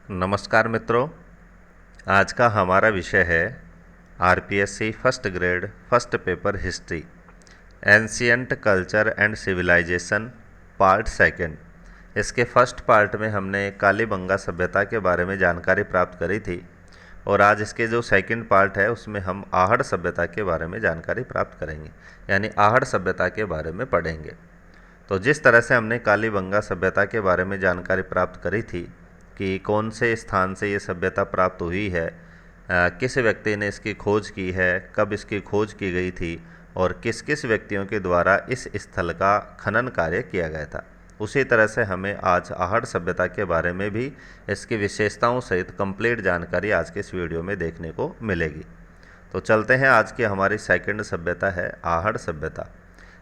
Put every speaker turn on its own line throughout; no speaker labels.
नमस्कार मित्रों, आज का हमारा विषय है RPSC first grade first paper history ancient culture and civilisation part second. इसके फर्स्ट पार्ट में हमने कालीबंगा सभ्यता के बारे में जानकारी प्राप्त करी थी और आज इसके जो सेकंड पार्ट है उसमें हम आहड़ सभ्यता के बारे में जानकारी प्राप्त करेंगे, यानी आहड़ सभ्यता के बारे में पढ़ेंगे। तो जिस तरह से हमने कालीबंगा सभ्यता के बारे में जानकारी प्राप्त करी थी कि कौन से स्थान से ये सभ्यता प्राप्त हुई है, किस व्यक्ति ने इसकी खोज की है, कब इसकी खोज की गई थी और किस किस व्यक्तियों के द्वारा इस स्थल का खनन कार्य किया गया था, उसी तरह से हमें आज आहड़ सभ्यता के बारे में भी इसकी विशेषताओं सहित कंप्लीट जानकारी आज के इस वीडियो में देखने को मिलेगी। तो चलते हैं, आज की हमारी सेकंड सभ्यता है आहड़ सभ्यता।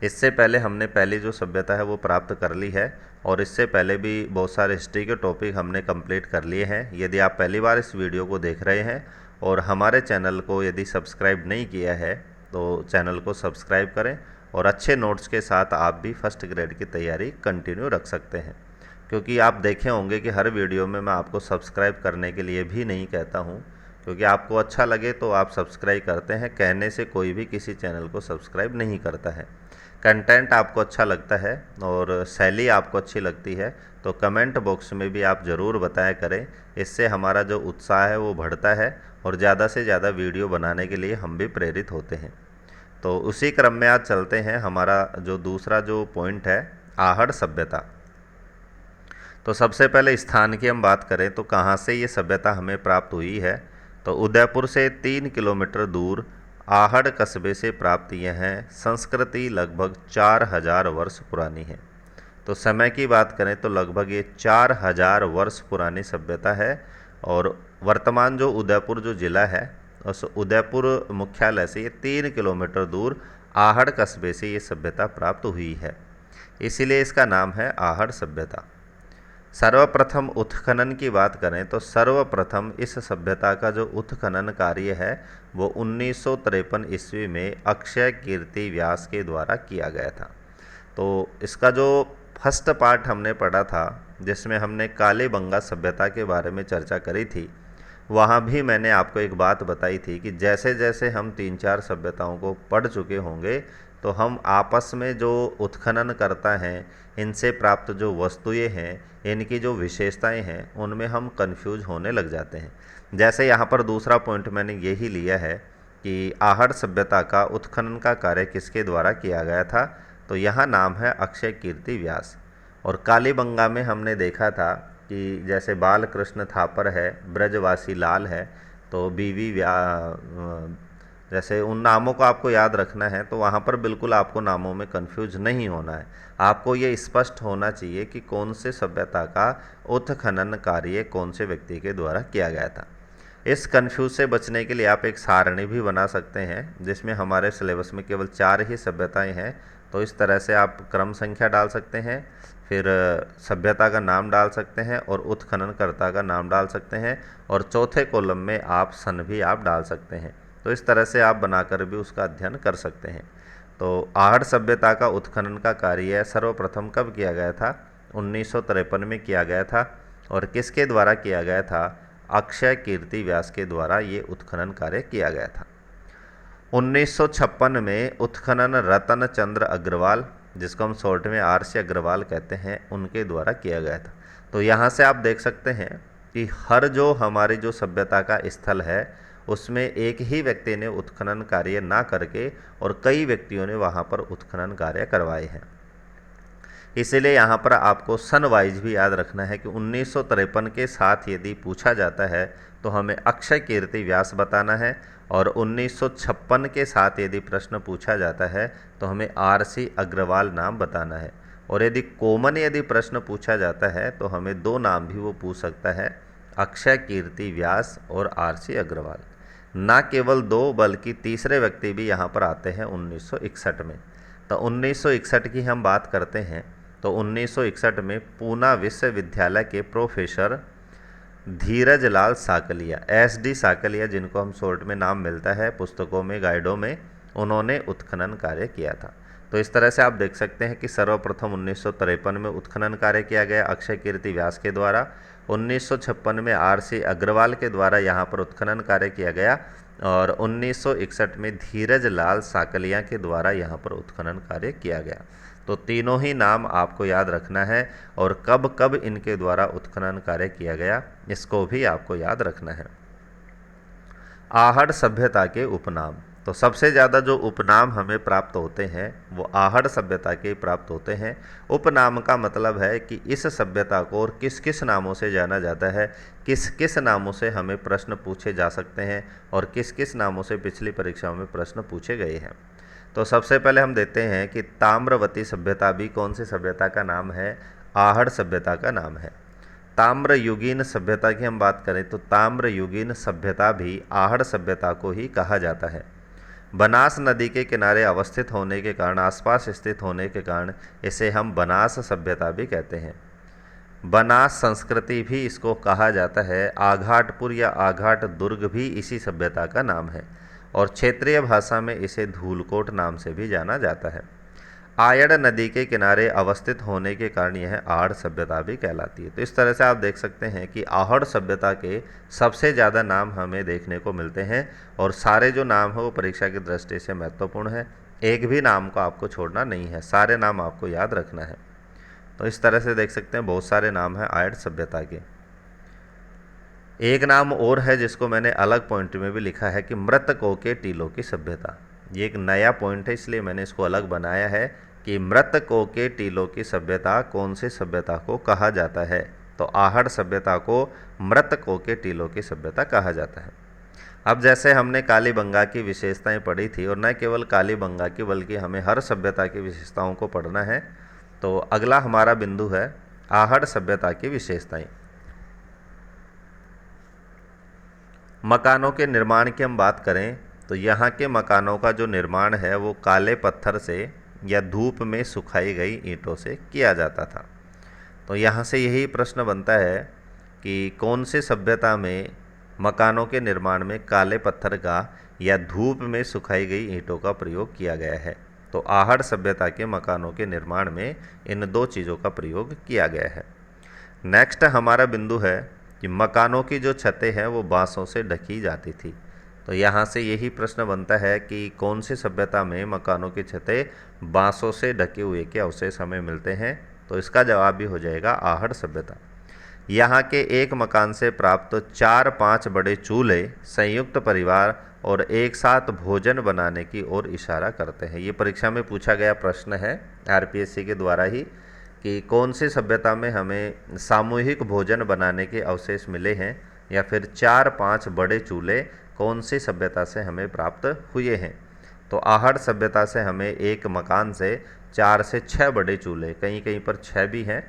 इससे पहले हमने पहली जो सभ्यता है वो प्राप्त कर ली है और इससे पहले भी बहुत सारे हिस्ट्री के टॉपिक हमने कंप्लीट कर लिए हैं। यदि आप पहली बार इस वीडियो को देख रहे हैं और हमारे चैनल को यदि सब्सक्राइब नहीं किया है तो चैनल को सब्सक्राइब करें और अच्छे नोट्स के साथ आप भी फर्स्ट ग्रेड की तैयारी कंटिन्यू रख सकते हैं, क्योंकि आप देखे होंगे कि हर वीडियो में मैं आपको सब्सक्राइब करने के लिए भी नहीं कहता हूँ, क्योंकि आपको अच्छा लगे तो आप सब्सक्राइब करते हैं। कहने से कोई भी किसी चैनल को सब्सक्राइब नहीं करता है। कंटेंट आपको अच्छा लगता है और शैली आपको अच्छी लगती है तो कमेंट बॉक्स में भी आप ज़रूर बताया करें। इससे हमारा जो उत्साह है वो बढ़ता है और ज़्यादा से ज़्यादा वीडियो बनाने के लिए हम भी प्रेरित होते हैं। तो उसी क्रम में आज चलते हैं, हमारा जो दूसरा जो पॉइंट है आहड़ सभ्यता। तो सबसे पहले स्थान की हम बात करें तो कहाँ से ये सभ्यता हमें प्राप्त हुई है, तो उदयपुर से 3 किलोमीटर दूर आहड़ कस्बे से प्राप्त यह संस्कृति लगभग 4000 वर्ष पुरानी है। तो समय की बात करें तो लगभग ये 4000 वर्ष पुरानी सभ्यता है और वर्तमान जो उदयपुर जो ज़िला है उस उदयपुर मुख्यालय से ये 3 किलोमीटर दूर आहड़ कस्बे से ये सभ्यता प्राप्त हुई है, इसीलिए इसका नाम है आहड़ सभ्यता। सर्वप्रथम उत्खनन की बात करें तो सर्वप्रथम इस सभ्यता का जो उत्खनन कार्य है वो 1953 ईस्वी में अक्षय कीर्ति व्यास के द्वारा किया गया था। तो इसका जो फर्स्ट पार्ट हमने पढ़ा था जिसमें हमने कालीबंगा सभ्यता के बारे में चर्चा करी थी, वहाँ भी मैंने आपको एक बात बताई थी कि जैसे जैसे हम 3-4 सभ्यताओं को पढ़ चुके होंगे तो हम आपस में जो उत्खनन करता हैं, इनसे प्राप्त जो वस्तुएं हैं, इनकी जो विशेषताएं हैं, उनमें हम कंफ्यूज होने लग जाते हैं। जैसे यहाँ पर दूसरा पॉइंट मैंने यही लिया है कि आहड़ सभ्यता का उत्खनन का कार्य किसके द्वारा किया गया था, तो यहाँ नाम है अक्षय कीर्ति व्यास। और कालीबंगा में हमने देखा था कि जैसे बाल कृष्ण थापर है, ब्रजवासी लाल है, तो बीवी जैसे उन नामों को आपको याद रखना है, तो वहाँ पर बिल्कुल आपको नामों में कंफ्यूज नहीं होना है। आपको ये स्पष्ट होना चाहिए कि कौन से सभ्यता का उत्खनन कार्य कौन से व्यक्ति के द्वारा किया गया था। इस कंफ्यूज से बचने के लिए आप एक सारणी भी बना सकते हैं जिसमें हमारे सिलेबस में केवल 4 ही सभ्यताएं हैं। तो इस तरह से आप क्रम संख्या डाल सकते हैं, फिर सभ्यता का नाम डाल सकते हैं और उत्खननकर्ता का नाम डाल सकते हैं और चौथे कॉलम में आप सन भी आप डाल सकते हैं। तो इस तरह से आप बनाकर भी उसका अध्ययन कर सकते हैं। तो आहड़ सभ्यता का उत्खनन का कार्य सर्वप्रथम कब किया गया था? 1953 में किया गया था और किसके द्वारा किया गया था? अक्षय कीर्ति व्यास के द्वारा ये उत्खनन कार्य किया गया था। 1956 में उत्खनन रतन चंद्र अग्रवाल, जिसको हम शॉर्ट में आरसी अग्रवाल कहते हैं, उनके द्वारा किया गया था। तो यहाँ से आप देख सकते हैं कि हर जो हमारी जो सभ्यता का स्थल है उसमें एक ही व्यक्ति ने उत्खनन कार्य ना करके और कई व्यक्तियों ने वहाँ पर उत्खनन कार्य करवाए हैं। इसीलिए यहाँ पर आपको सन वाइज भी याद रखना है कि 1953 के साथ यदि पूछा जाता है तो हमें अक्षय कीर्ति व्यास बताना है और 1956 के साथ यदि प्रश्न पूछा जाता है तो हमें आरसी अग्रवाल नाम बताना है। और यदि कॉमन यदि प्रश्न पूछा जाता है तो हमें 2 नाम भी वो पूछ सकता है, अक्षय कीर्ति व्यास और आरसी अग्रवाल। ना केवल 2 बल्कि तीसरे व्यक्ति भी यहाँ पर आते हैं 1961 में। तो 1961 की हम बात करते हैं तो 1961 में पूना विश्वविद्यालय के प्रोफेसर धीरज लाल साकलिया, SD साकलिया जिनको हम शॉर्ट में नाम मिलता है पुस्तकों में, गाइडों में, उन्होंने उत्खनन कार्य किया था। तो इस तरह से आप देख सकते हैं कि सर्वप्रथम 1953 में उत्खनन कार्य किया गया अक्षय कीर्ति व्यास के द्वारा 1956 में RC अग्रवाल के द्वारा यहाँ पर उत्खनन कार्य किया गया और 1961 में धीरज लाल साकलिया के द्वारा यहाँ पर उत्खनन कार्य किया गया। तो तीनों ही नाम आपको याद रखना है और कब कब इनके द्वारा उत्खनन कार्य किया गया इसको भी आपको याद रखना है। आहड़ सभ्यता के उपनाम, तो सबसे ज़्यादा जो उपनाम हमें प्राप्त होते हैं वो आहड़ सभ्यता के प्राप्त होते हैं। उपनाम का मतलब है कि इस सभ्यता को और किस किस नामों से जाना जाता है, किस किस नामों से हमें प्रश्न पूछे जा सकते हैं और किस किस नामों से पिछली परीक्षाओं में प्रश्न पूछे गए हैं। तो सबसे पहले हम देखते हैं कि ताम्रवती सभ्यता भी कौन सी सभ्यता का नाम है, आहड़ सभ्यता का नाम है। ताम्रयुगीन सभ्यता की हम बात करें तो ताम्रयुगीन सभ्यता भी आहड़ सभ्यता को ही कहा जाता है। बनास नदी के किनारे अवस्थित होने के कारण, आसपास स्थित होने के कारण इसे हम बनास सभ्यता भी कहते हैं। बनास संस्कृति भी इसको कहा जाता है। आघाटपुर या आघाट दुर्ग भी इसी सभ्यता का नाम है और क्षेत्रीय भाषा में इसे धूलकोट नाम से भी जाना जाता है। आयड़ नदी के किनारे अवस्थित होने के कारण यह आहड़ सभ्यता भी कहलाती है। तो इस तरह से आप देख सकते हैं कि आहड़ सभ्यता के सबसे ज़्यादा नाम हमें देखने को मिलते हैं और सारे जो नाम है वो परीक्षा की दृष्टि से महत्वपूर्ण है। एक भी नाम को आपको छोड़ना नहीं है, सारे नाम आपको याद रखना है। तो इस तरह से देख सकते हैं बहुत सारे नाम हैं आहड़ सभ्यता के। एक नाम और है जिसको मैंने अलग पॉइंट में भी लिखा है कि मृतकों के टीलों की सभ्यता। ये एक नया पॉइंट है इसलिए मैंने इसको अलग बनाया है कि मृतकों के टीलों की सभ्यता कौन सी सभ्यता को कहा जाता है। तो आहड़ सभ्यता को मृतकों के टीलों की सभ्यता कहा जाता है। अब जैसे हमने कालीबंगा की विशेषताएं पढ़ी थी और न केवल कालीबंगा की बल्कि हमें हर सभ्यता की विशेषताओं को पढ़ना है। तो अगला हमारा बिंदु है आहड़ सभ्यता की विशेषताएं। मकानों के निर्माण की हम बात करें तो यहाँ के मकानों का जो निर्माण है वो काले पत्थर से या धूप में सुखाई गई ईंटों से किया जाता था। तो यहाँ से यही प्रश्न बनता है कि कौन सी सभ्यता में मकानों के निर्माण में काले पत्थर का या धूप में सुखाई गई ईंटों का प्रयोग किया गया है। तो आहड़ सभ्यता के मकानों के निर्माण में इन दो चीज़ों का प्रयोग किया गया है। नेक्स्ट हमारा बिंदु है कि मकानों की जो छतें हैं वो बांसों से ढकी जाती थी। तो यहाँ से यही प्रश्न बनता है कि कौन सी सभ्यता में मकानों की छतें बांसों से ढके हुए के अवशेष हमें मिलते हैं। तो इसका जवाब भी हो जाएगा आहड़ सभ्यता। यहाँ के एक मकान से प्राप्त 4-5 बड़े चूल्हे संयुक्त परिवार और एक साथ भोजन बनाने की ओर इशारा करते हैं। ये परीक्षा में पूछा गया प्रश्न है RPSC के द्वारा ही कि कौन सी सभ्यता में हमें सामूहिक भोजन बनाने के अवशेष मिले हैं या फिर 4-5 बड़े चूल्हे कौन सी सभ्यता से हमें प्राप्त हुए हैं। तो आहड़ सभ्यता से हमें एक मकान से 4 से 6 बड़े चूल्हे, कहीं कहीं पर 6 भी हैं,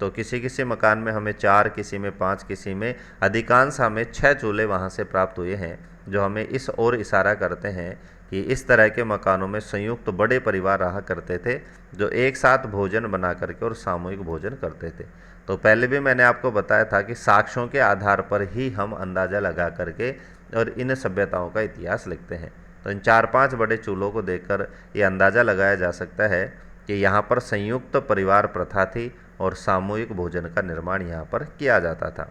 तो किसी किसी मकान में हमें 4, किसी में 5, किसी में अधिकांश हमें 6 चूल्हे वहाँ से प्राप्त हुए हैं, जो हमें इस ओर इशारा करते हैं कि इस तरह के मकानों में संयुक्त बड़े परिवार रहा करते थे जो एक साथ भोजन बना करके और सामूहिक भोजन करते थे। तो पहले भी मैंने आपको बताया था कि साक्ष्यों के आधार पर ही हम अंदाज़ा लगा करके और इन सभ्यताओं का इतिहास लिखते हैं। तो इन 4-5 बड़े चूल्हों को देखकर ये अंदाज़ा लगाया जा सकता है कि यहाँ पर संयुक्त परिवार प्रथा थी और सामूहिक भोजन का निर्माण यहाँ पर किया जाता था।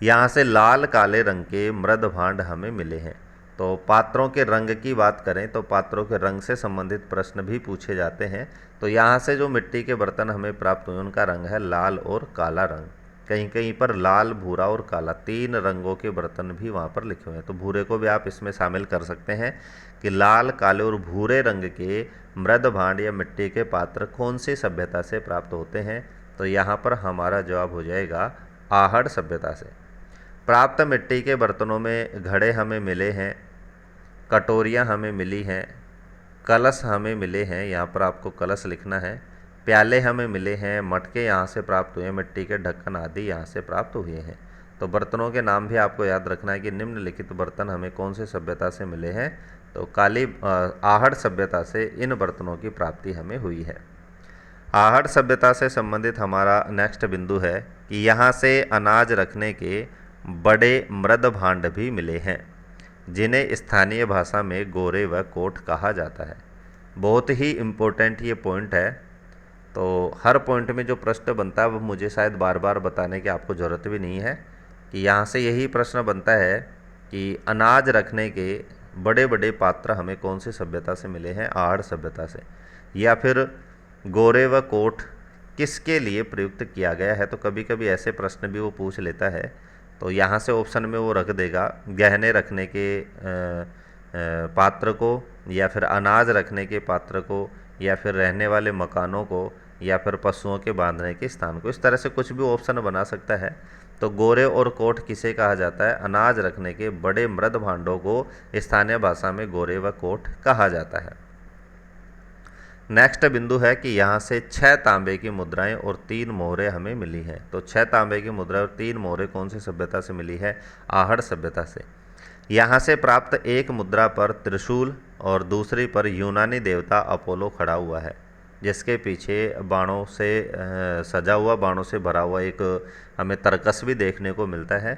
यहाँ से लाल काले रंग के मृद भांड हमें मिले हैं। तो पात्रों के रंग की बात करें तो पात्रों के रंग से संबंधित प्रश्न भी पूछे जाते हैं। तो यहाँ से जो मिट्टी के बर्तन हमें प्राप्त हुए उनका रंग है लाल और काला रंग। कहीं कहीं पर लाल, भूरा और काला 3 रंगों के बर्तन भी वहाँ पर लिखे हुए हैं। तो भूरे को भी आप इसमें शामिल कर सकते हैं कि लाल, काले और भूरे रंग के मृद भांड या मिट्टी के पात्र कौन सी सभ्यता से प्राप्त होते हैं। तो यहाँ पर हमारा जवाब हो जाएगा आहड़ सभ्यता से। प्राप्त मिट्टी के बर्तनों में घड़े हमें मिले हैं, कटोरियाँ हमें मिली हैं, कलश हमें मिले हैं, यहाँ पर आपको कलश लिखना है, प्याले हमें मिले हैं, मटके यहाँ से प्राप्त हुए हैं, मिट्टी के ढक्कन आदि यहाँ से प्राप्त हुए हैं। तो बर्तनों के नाम भी आपको याद रखना है कि निम्नलिखित बर्तन हमें कौन से सभ्यता से मिले हैं। तो आहड़ सभ्यता से इन बर्तनों की प्राप्ति हमें हुई है। आहड़ सभ्यता से संबंधित हमारा नेक्स्ट बिंदु है कि यहाँ से अनाज रखने के बड़े मृद भांड भी मिले हैं, जिन्हें स्थानीय भाषा में गोरे व कोठ कहा जाता है। बहुत ही इम्पोर्टेंट ये पॉइंट है तो हर पॉइंट में जो प्रश्न बनता है वो मुझे शायद बार बार बताने की आपको ज़रूरत भी नहीं है कि यहाँ से यही प्रश्न बनता है कि अनाज रखने के बड़े बड़े पात्र हमें कौन सी सभ्यता से मिले हैं, आहड़ सभ्यता से। या फिर गोरे व कोठ किसके लिए प्रयुक्त किया गया है, तो कभी कभी ऐसे प्रश्न भी वो पूछ लेता है। तो यहाँ से ऑप्शन में वो रख देगा गहने रखने के पात्र को, या फिर अनाज रखने के पात्र को, या फिर रहने वाले मकानों को, या फिर पशुओं के बांधने के स्थान को। इस तरह से कुछ भी ऑप्शन बना सकता है। तो गोरे और कोठ किसे कहा जाता है? अनाज रखने के बड़े मृद भांडों को स्थानीय भाषा में गोरे व कोठ कहा जाता है। नेक्स्ट बिंदु है कि यहाँ से 6 तांबे की मुद्राएं और 3 मोहरें हमें मिली हैं। तो 6 तांबे की मुद्राएं और 3 मोहरें कौन सी सभ्यता से मिली है? आहड़ सभ्यता से। यहाँ से प्राप्त एक मुद्रा पर त्रिशूल और दूसरी पर यूनानी देवता अपोलो खड़ा हुआ है, जिसके पीछे बाणों से सजा हुआ, बाणों से भरा हुआ एक हमें तर्कस भी देखने को मिलता है।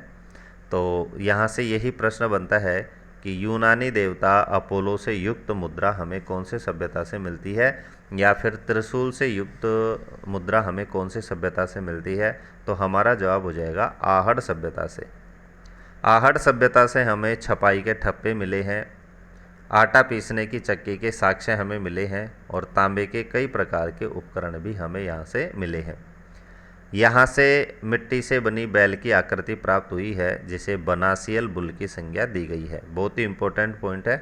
तो यहाँ से यही प्रश्न बनता है कि यूनानी देवता अपोलो से युक्त मुद्रा हमें कौन से सभ्यता से मिलती है, या फिर त्रिशूल से युक्त मुद्रा हमें कौन से सभ्यता से मिलती है? तो हमारा जवाब हो जाएगा आहड़ सभ्यता से। आहड़ सभ्यता से हमें छपाई के ठप्पे मिले हैं, आटा पीसने की चक्की के साक्ष्य हमें मिले हैं, और तांबे के कई प्रकार के उपकरण भी हमें यहाँ से मिले हैं। यहाँ से मिट्टी से बनी बैल की आकृति प्राप्त हुई है, जिसे बनासियल बुल की संज्ञा दी गई है। बहुत ही इम्पोर्टेंट पॉइंट है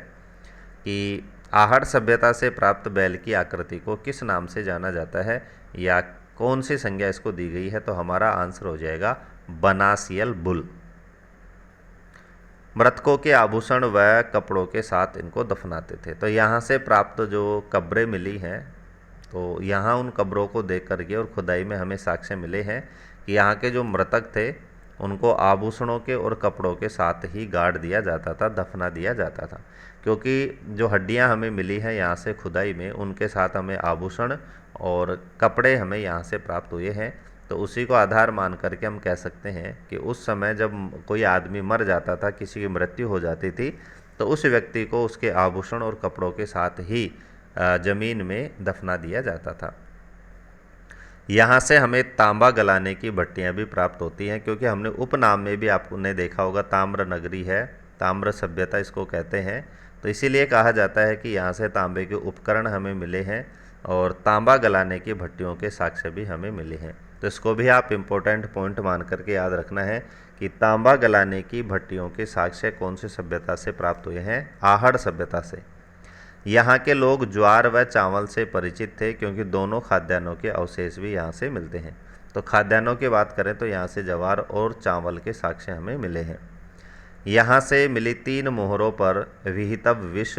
कि आहड़ सभ्यता से प्राप्त बैल की आकृति को किस नाम से जाना जाता है, या कौन सी संज्ञा इसको दी गई है? तो हमारा आंसर हो जाएगा बनासियल बुल। मृतकों के आभूषण व कपड़ों के साथ इनको दफनाते थे। तो यहाँ से प्राप्त जो कब्रें मिली हैं, तो यहाँ उन कब्रों को देख करके और खुदाई में हमें साक्ष्य मिले हैं कि यहाँ के जो मृतक थे उनको आभूषणों के और कपड़ों के साथ ही गाड़ दिया जाता था, दफना दिया जाता था। क्योंकि जो हड्डियाँ हमें मिली हैं यहाँ से खुदाई में, उनके साथ हमें आभूषण और कपड़े हमें यहाँ से प्राप्त हुए हैं। तो उसी को आधार मान करके हम कह सकते हैं कि उस समय जब कोई आदमी मर जाता था, किसी की मृत्यु हो जाती थी, तो उस व्यक्ति को उसके आभूषण और कपड़ों के साथ ही ज़मीन में दफना दिया जाता था। यहाँ से हमें तांबा गलाने की भट्टियाँ भी प्राप्त होती हैं, क्योंकि हमने उपनाम में भी आपने देखा होगा ताम्र नगरी है, ताम्र सभ्यता इसको कहते हैं। तो इसीलिए कहा जाता है कि यहाँ से तांबे के उपकरण हमें मिले हैं और तांबा गलाने की भट्टियों के साक्ष्य भी हमें मिले हैं। तो इसको भी आप इम्पोर्टेंट पॉइंट मान करके याद रखना है कि तांबा गलाने की भट्टियों के साक्ष्य कौन सी सभ्यता से प्राप्त हुए हैं? आहड़ सभ्यता से। यहाँ के लोग ज्वार व चावल से परिचित थे, क्योंकि दोनों खाद्यान्नों के अवशेष भी यहाँ से मिलते हैं। तो खाद्यान्नों की बात करें तो यहाँ से ज्वार और चावल के साक्ष्य हमें मिले हैं। यहाँ से मिली 3 मोहरों पर विहितव विष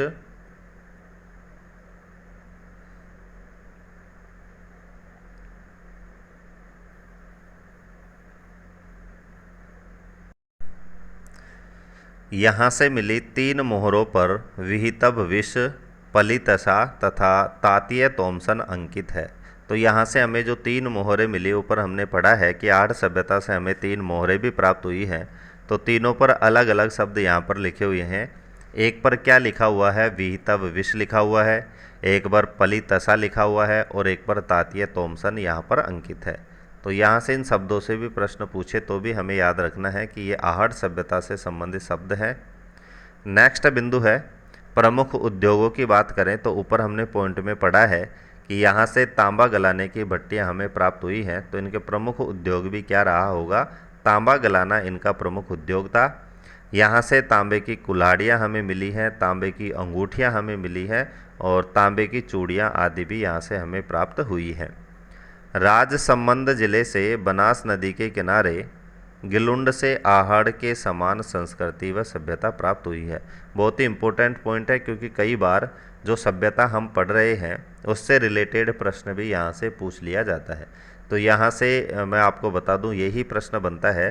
यहाँ से मिली 3 मोहरों पर विहितव विष, पलितसा तथा तातीय तोमसन अंकित है। तो यहाँ से हमें जो 3 मोहरें मिली, ऊपर हमने पढ़ा है कि आहड़ सभ्यता से हमें 3 मोहरें भी प्राप्त हुई हैं। तो तीनों पर अलग अलग शब्द यहाँ पर लिखे हुए हैं। एक पर क्या लिखा हुआ है? विहितव विष लिखा हुआ है, एक पर पलितसा लिखा हुआ है, और एक पर तातीय तोमसन यहाँ पर अंकित है। तो यहाँ से इन शब्दों से भी प्रश्न पूछे तो भी हमें याद रखना है कि ये आहड़ सभ्यता से संबंधित शब्द हैं। नेक्स्ट बिंदु है प्रमुख उद्योगों की बात करें तो ऊपर हमने पॉइंट में पढ़ा है कि यहाँ से तांबा गलाने की भट्टियाँ हमें प्राप्त हुई हैं। तो इनके प्रमुख उद्योग भी क्या रहा होगा? तांबा गलाना इनका प्रमुख उद्योग था। यहाँ से तांबे की कुल्हाड़ियाँ हमें मिली हैं, तांबे की अंगूठियाँ हमें मिली हैं, और तांबे की चूड़ियाँ आदि भी यहाँ से हमें प्राप्त हुई हैं। राजसमंद जिले से बनास नदी के किनारे गिलुंड से आहड़ के समान संस्कृति व सभ्यता प्राप्त हुई है। बहुत ही इम्पोर्टेंट पॉइंट है, क्योंकि कई बार जो सभ्यता हम पढ़ रहे हैं उससे रिलेटेड प्रश्न भी यहाँ से पूछ लिया जाता है। तो यहाँ से मैं आपको बता दूँ, यही प्रश्न बनता है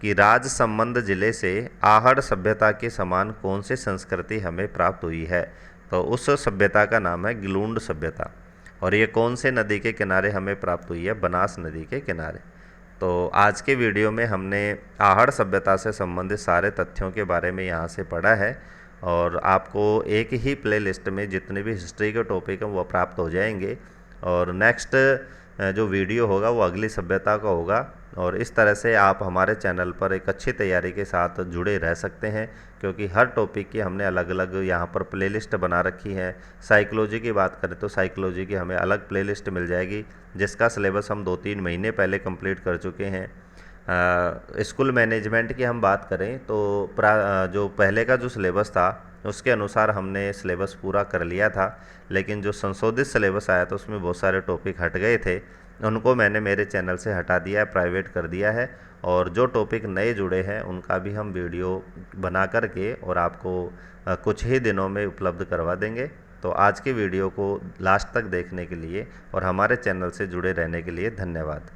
कि राजसमंद जिले से आहड़ सभ्यता के समान कौन सी संस्कृति हमें प्राप्त हुई है? तो उस सभ्यता का नाम है गिलुंड सभ्यता, और ये कौन से नदी के किनारे हमें प्राप्त हुई है? बनास नदी के किनारे। तो आज के वीडियो में हमने आहड़ सभ्यता से संबंधित सारे तथ्यों के बारे में यहाँ से पढ़ा है, और आपको एक ही प्लेलिस्ट में जितने भी हिस्ट्री के टॉपिक हैं वो प्राप्त हो जाएंगे। और नेक्स्ट जो वीडियो होगा वो अगली सभ्यता का होगा। और इस तरह से आप हमारे चैनल पर एक अच्छी तैयारी के साथ जुड़े रह सकते हैं, क्योंकि हर टॉपिक की हमने अलग अलग यहाँ पर प्लेलिस्ट बना रखी है। साइकोलॉजी की बात करें तो साइकोलॉजी की हमें अलग प्लेलिस्ट मिल जाएगी, जिसका सिलेबस हम 2-3 महीने पहले कंप्लीट कर चुके हैं। स्कूल मैनेजमेंट की हम बात करें तो जो पहले का जो सिलेबस था उसके अनुसार हमने सिलेबस पूरा कर लिया था, लेकिन जो संशोधित सिलेबस आया था उसमें बहुत सारे टॉपिक हट गए थे, उनको मैंने मेरे चैनल से हटा दिया है, प्राइवेट कर दिया है। और जो टॉपिक नए जुड़े हैं उनका भी हम वीडियो बना करके और आपको कुछ ही दिनों में उपलब्ध करवा देंगे। तो आज की वीडियो को लास्ट तक देखने के लिए और हमारे चैनल से जुड़े रहने के लिए धन्यवाद।